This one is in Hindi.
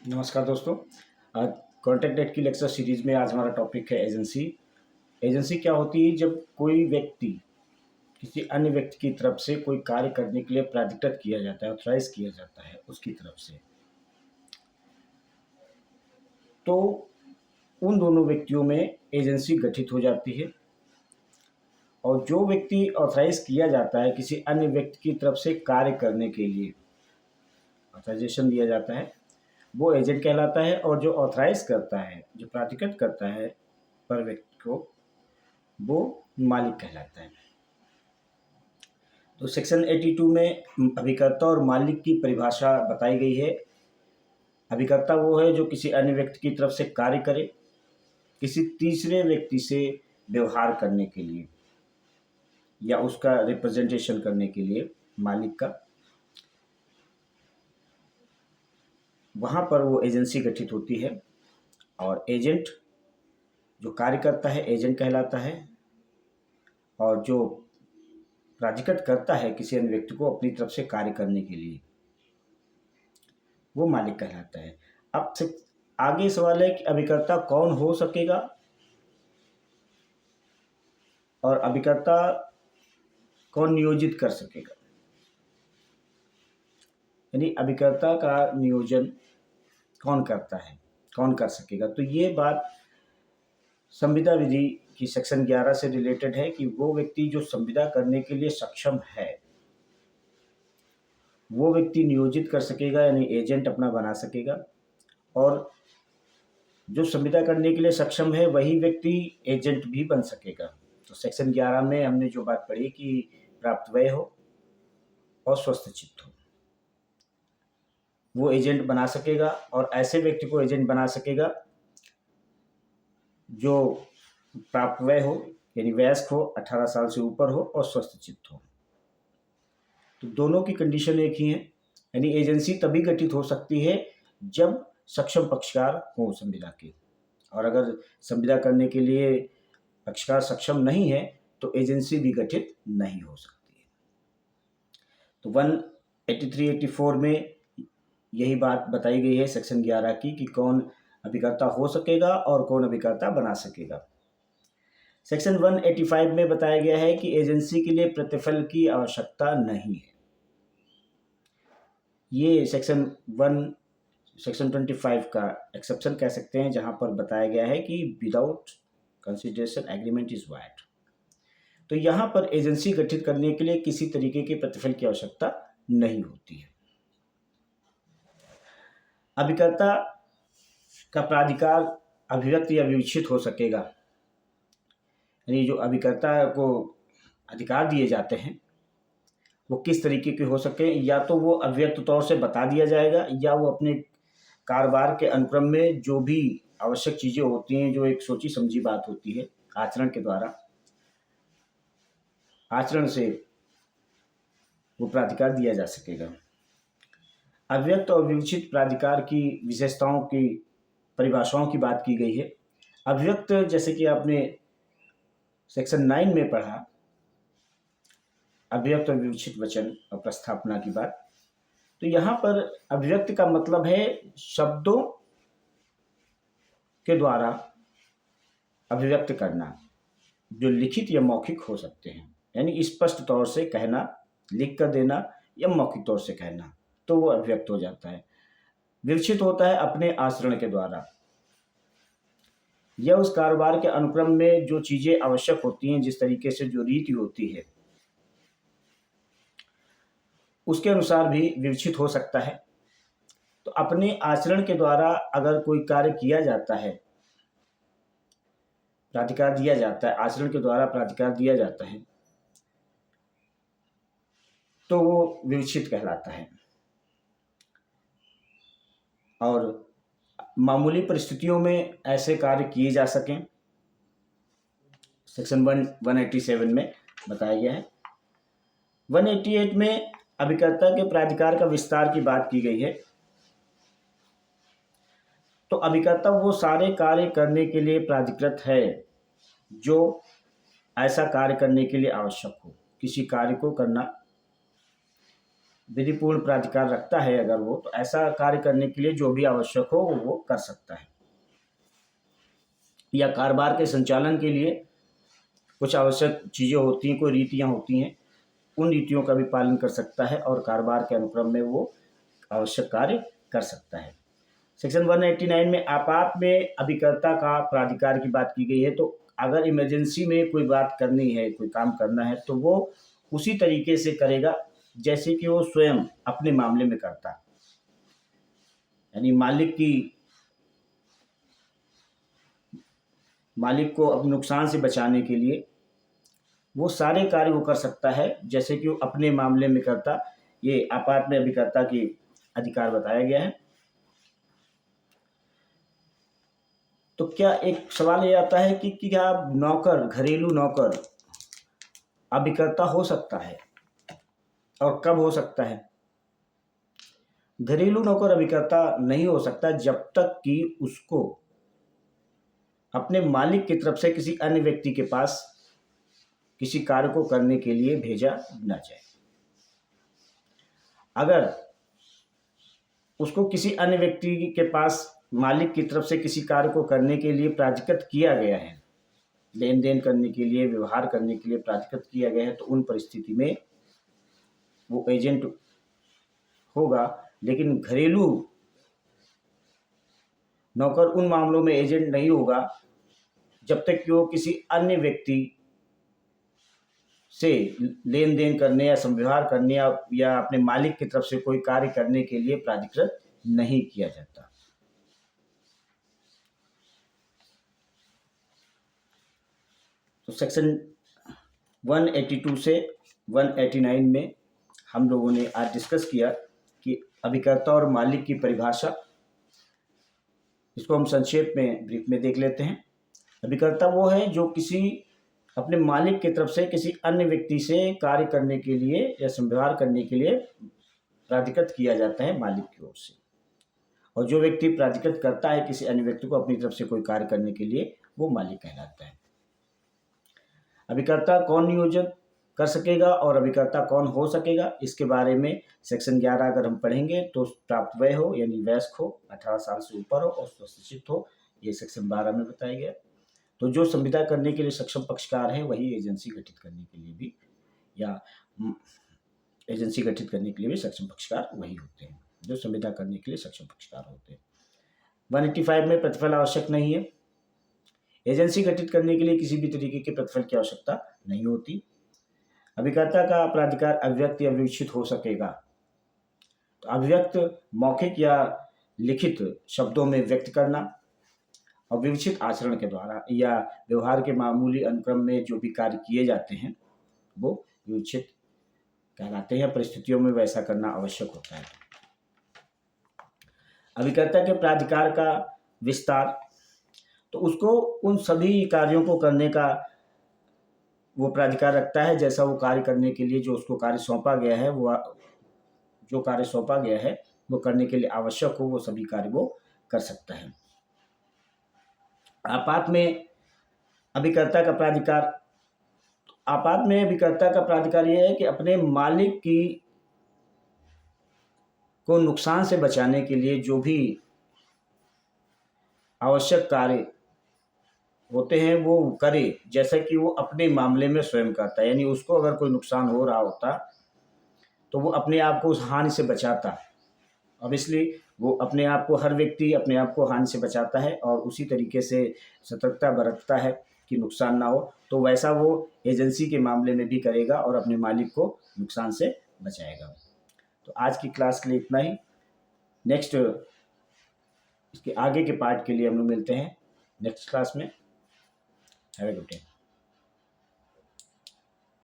नमस्कार दोस्तों। आज कॉन्टैक्ट डेट की लेक्चर सीरीज में आज हमारा टॉपिक है एजेंसी। एजेंसी क्या होती है? जब कोई व्यक्ति किसी अन्य व्यक्ति की तरफ से कोई कार्य करने के लिए प्राधिकृत किया जाता है, ऑथराइज किया जाता है उसकी तरफ से, तो उन दोनों व्यक्तियों में एजेंसी गठित हो जाती है। और जो व्यक्ति ऑथराइज किया जाता है किसी अन्य व्यक्ति की तरफ से कार्य करने के लिए, ऑथराइजेशन दिया जाता है, वो एजेंट कहलाता है। और जो ऑथराइज करता है, जो प्राधिकृत करता है पर व्यक्ति को, वो मालिक कहलाता है। तो सेक्शन 82 में अभिकर्ता और मालिक की परिभाषा बताई गई है। अभिकर्ता वो है जो किसी अन्य व्यक्ति की तरफ से कार्य करे किसी तीसरे व्यक्ति से व्यवहार करने के लिए या उसका रिप्रेजेंटेशन करने के लिए। मालिक का वहाँ पर वो एजेंसी गठित होती है। और एजेंट जो कार्य करता है एजेंट कहलाता है, और जो प्राधिकृत करता है किसी अन्य व्यक्ति को अपनी तरफ से कार्य करने के लिए, वो मालिक कहलाता है। अब से आगे सवाल है कि अभिकर्ता कौन हो सकेगा और अभिकर्ता कौन नियोजित कर सकेगा, यानी अभिकर्ता का नियोजन कौन करता है, कौन कर सकेगा। तो ये बात संविदा विधि की सेक्शन 11 से रिलेटेड है कि वो व्यक्ति जो संविदा करने के लिए सक्षम है वो व्यक्ति नियोजित कर सकेगा, यानी एजेंट अपना बना सकेगा। और जो संविदा करने के लिए सक्षम है वही व्यक्ति एजेंट भी बन सकेगा। तो सेक्शन 11 में हमने जो बात पढ़ी कि प्राप्त व्यय हो और स्वस्थ चित्त हो, वो एजेंट बना सकेगा। और ऐसे व्यक्ति को एजेंट बना सकेगा जो प्राप्त व्यय हो, यानी वयस्क हो, 18 साल से ऊपर हो और स्वस्थ चित्त हो। तो दोनों की कंडीशन एक ही है, यानी एजेंसी तभी गठित हो सकती है जब सक्षम पक्षकार हो संविदा के। और अगर संविदा करने के लिए पक्षकार सक्षम नहीं है तो एजेंसी भी गठित नहीं हो सकती है। तो 183-84 में यही बात बताई गई है सेक्शन 11 की कि कौन अभिकर्ता हो सकेगा और कौन अभिकर्ता बना सकेगा। सेक्शन 185 में बताया गया है कि एजेंसी के लिए प्रतिफल की आवश्यकता नहीं है। ये सेक्शन 25 का एक्सेप्शन कह सकते हैं, जहां पर बताया गया है कि without consideration agreement is wide. तो यहाँ पर एजेंसी गठित करने के लिए किसी तरीके के प्रतिफल की आवश्यकता नहीं होती है। अभिकर्ता का प्राधिकार अभिव्यक्त या विवक्षित हो सकेगा, यानी जो अभिकर्ता को अधिकार दिए जाते हैं वो किस तरीके के हो सके, या तो वो अव्यक्त तौर से बता दिया जाएगा या वो अपने कारोबार के अनुक्रम में जो भी आवश्यक चीज़ें होती हैं, जो एक सोची समझी बात होती है, आचरण के द्वारा, आचरण से वो प्राधिकार दिया जा सकेगा। अव्यक्त और विवक्षित प्राधिकार की विशेषताओं की परिभाषाओं की बात की गई है। अव्यक्त, जैसे कि आपने सेक्शन 9 में पढ़ा, अव्यक्त और विवक्षित वचन और प्रस्थापना की बात। तो यहाँ पर अभिव्यक्त का मतलब है शब्दों के द्वारा अभिव्यक्त करना, जो लिखित या मौखिक हो सकते हैं, यानी स्पष्ट तौर से कहना, लिख कर देना या मौखिक तौर से कहना, तो वो अभिव्यक्त हो जाता है। विवक्षित होता है अपने आचरण के द्वारा या उस कारोबार के अनुक्रम में जो चीज़ें आवश्यक होती हैं, जिस तरीके से जो रीति होती है उसके अनुसार भी विवक्षित हो सकता है। तो अपने आचरण के द्वारा अगर कोई कार्य किया जाता है, प्राधिकार दिया जाता है, आचरण के द्वारा प्राधिकार दिया जाता है, तो वो विवक्षित कहलाता है। और मामूली परिस्थितियों में ऐसे कार्य किए जा सकें, सेक्शन 187 में बताया गया है। 188 में अभिकर्ता के प्राधिकार का विस्तार की बात की गई है। तो अभिकर्ता वो सारे कार्य करने के लिए प्राधिकृत है जो ऐसा कार्य करने के लिए आवश्यक हो। किसी कार्य को करना विधिपूर्ण प्राधिकार रखता है अगर वो, तो ऐसा कार्य करने के लिए जो भी आवश्यक हो वो कर सकता है। या कारोबार के संचालन के लिए कुछ आवश्यक चीज़ें होती हैं, कोई रीतियाँ होती हैं, उन रीतियों का भी पालन कर सकता है और कारोबार के अनुक्रम में वो आवश्यक कार्य कर सकता है। सेक्शन 189 में आपात में अभिकर्ता का प्राधिकार की बात की गई है। तो अगर इमरजेंसी में कोई बात करनी है, कोई काम करना है, तो वो उसी तरीके से करेगा जैसे कि वो स्वयं अपने मामले में करता। यानी मालिक को अब नुकसान से बचाने के लिए वो सारे कार्य वो कर सकता है जैसे कि वो अपने मामले में करता। ये आपात में अभिकर्ता की अधिकार बताया गया है। तो क्या एक सवाल ये आता है कि क्या नौकर, घरेलू नौकर अभिकर्ता हो सकता है और कब हो सकता है? घरेलू नौकर अभिकर्ता नहीं हो सकता जब तक कि उसको अपने मालिक की तरफ से किसी अन्य व्यक्ति के पास किसी कार्य को करने के लिए भेजा न जाए। अगर उसको किसी अन्य व्यक्ति के पास मालिक की तरफ से किसी कार्य को करने के लिए प्राधिकृत किया गया है, लेन देन करने के लिए, व्यवहार करने के लिए प्राधिकृत किया गया है, तो उन परिस्थिति में वो एजेंट होगा। लेकिन घरेलू नौकर उन मामलों में एजेंट नहीं होगा जब तक कि वो किसी अन्य व्यक्ति से लेन देन करने या संव्यवहार करने या अपने मालिक की तरफ से कोई कार्य करने के लिए प्राधिकृत नहीं किया जाता। तो सेक्शन 182 से 189 में हम लोगों ने आज डिस्कस किया कि अभिकर्ता और मालिक की परिभाषा। इसको हम संक्षेप में ब्रीफ में देख लेते हैं। अभिकर्ता वो है जो किसी अपने मालिक की तरफ से किसी अन्य व्यक्ति से कार्य करने के लिए या संव्यवहार करने के लिए प्राधिकृत किया जाता है मालिक की ओर से। और जो व्यक्ति प्राधिकृत करता है किसी अन्य व्यक्ति को अपनी तरफ से कोई कार्य करने के लिए, वो मालिक कहलाता है। अभिकर्ता कौन नियोजन कर सकेगा और अभिकर्ता कौन हो सकेगा, इसके बारे में सेक्शन 11 अगर हम पढ़ेंगे तो प्राप्त वय हो यानी वयस्क हो, 18 साल से ऊपर हो और स्वशिक्षित हो, ये सेक्शन 12 में बताया गया। तो जो संविदा करने के लिए सक्षम पक्षकार है वही एजेंसी गठित करने के लिए भी एजेंसी गठित करने के लिए भी सक्षम पक्षकार वही होते हैं जो संविदा करने के लिए सक्षम पक्षकार होते हैं। 185 में प्रतिफल आवश्यक नहीं है। एजेंसी गठित करने के लिए किसी भी तरीके के प्रतिफल की आवश्यकता नहीं होती। अभिकर्ता का प्राधिकार अव्यक्त या विवक्षित हो सकेगा। तो अव्यक्त मौखिक या लिखित शब्दों में व्यक्त करना और विवक्षित आचरण के द्वारा या व्यवहार के मामूली अनुक्रम में जो भी कार्य किए जाते हैं वो विवक्षित कहलाते हैं। परिस्थितियों में वैसा करना आवश्यक होता है। अभिकर्ता के प्राधिकार का विस्तार, तो उसको उन सभी कार्यों को करने का वो प्राधिकार रखता है जैसा वो कार्य करने के लिए जो उसको कार्य सौंपा गया है, वो जो कार्य सौंपा गया है वो करने के लिए आवश्यक हो वो सभी कार्य वो कर सकता है। आपात में अभिकर्ता का प्राधिकार, आपात में अभिकर्ता का प्राधिकार यह है कि अपने मालिक को नुकसान से बचाने के लिए जो भी आवश्यक कार्य होते हैं वो करे जैसा कि वो अपने मामले में स्वयं करता है। यानी उसको अगर कोई नुकसान हो रहा होता तो वो अपने आप को उस हानि से बचाता। अब इसलिए वो अपने आप को, हर व्यक्ति अपने आप को हानि से बचाता है और उसी तरीके से सतर्कता बरतता है कि नुकसान ना हो। तो वैसा वो एजेंसी के मामले में भी करेगा और अपने मालिक को नुकसान से बचाएगा। तो आज की क्लास के लिए इतना ही। नेक्स्ट इसके आगे के पार्ट के लिए हम लोग मिलते हैं नेक्स्ट क्लास में। Have a good day.